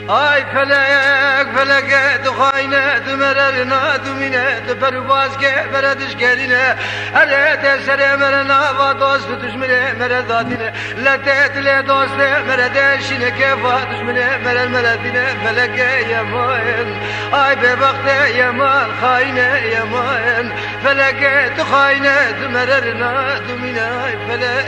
آی فلک فلک دخاینه دمررنا دمینه دپرواز که بردش گرینه هره تسره مرنا و دوست دشمنه مرد دادینه لطت لی دوست مرد شینه که و دشمنه مرد مردینه فلک یمان آی ببخت یمان خاینه یمان فلک دخاینه دمررنا دمینه آی فلک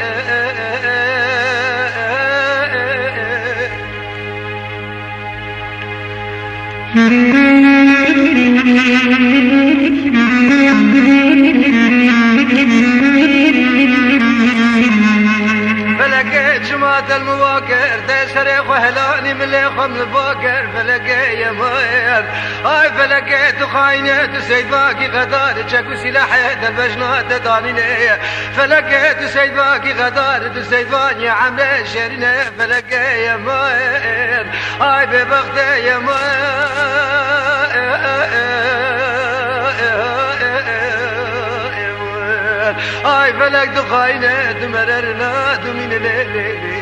فلك جماعة المواكر تسرق وهلاني من ليخم الباكر فلك يا ماير هاي فلك تخاينة تسيد باقي غدار تشكو سلاحي دبجنا تدانيني فلك تسيد باقي غدار تسيد باني عمري شيريني فلك يا ماير هاي ببخت يا ماير آی فلک دخاینه دمررنا دمین لیلی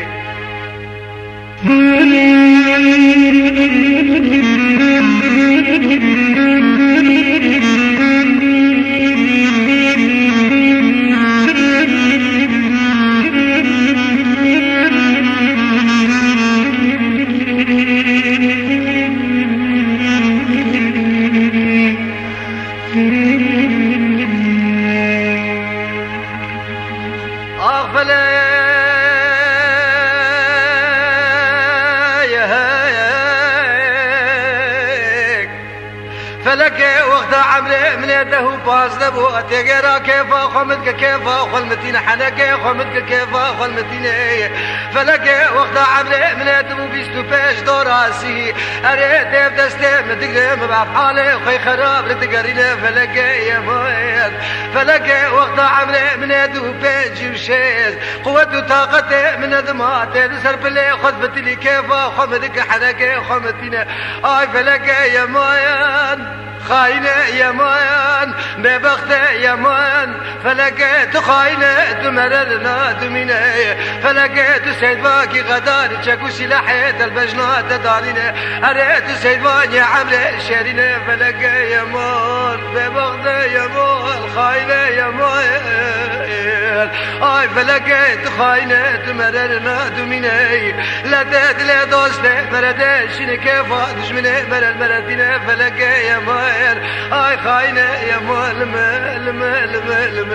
فلك وقت عمري من يده باز لبو تجرا كيف خمدك كيف خلمتين حنك خمدك كيف خلمتين فلك وقت عمري من يده بيستو بيش دوراسي اريد بدستي مدقرم بحالي خي خراب لتقرينا فلك يا مويد فلك وقت عمري من يده بيج وشيز قوة وطاقتي من دماتي سرب لي خذبتي لي كيف خمدك حنك خمتين اي فلك يا مويد خاينة يا مان ببخت يا مان فلك تخاينة تمررنا دمينة فلك تسيد باقي غدار تشكو سلاحي البجنة تدارينة هريت تسيد باقي عمري شيرينة فلك يا مان ببخت يا مان خاينة يا مان اي فلك تخاينة تمررنا دمينة لا تدلي دوستي مردشين كيف دشمني مرد مردينة فلك يا مان آي خاينة يا مال مال مال مال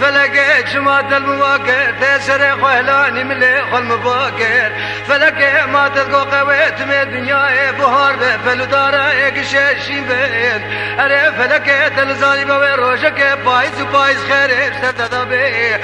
فلك جماد المواقر تسرق وهلاني من ليخ المباكر فلك ما تلقى قويت من الدنيا بهار فلدارة قشاشين بين أري فلك تلزاني بوي روشك بايز وبايز خريب ستدبي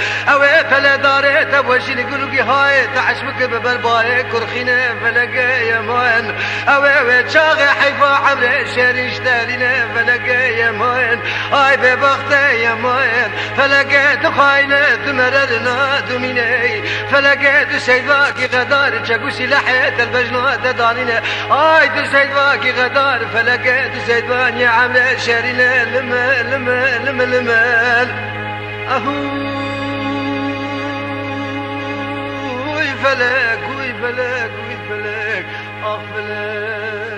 تبوشين يقولوا هاي تعشمك ببرباي كرخينا فلقى يا مان اوي شاغي حيفا عمري شريش تالينا فلقى يا مان هاي ببختي يا مان فلقيت خاينة مررنا دميني فلقيت سيداكي غدار تشاكوشي لحيت البجنات دانينا هاي سيداكي غدار فلقيت سيدان يا عمري شارينا لمال لمال لمال لمال وي فلك وي فلك وي فلك فلك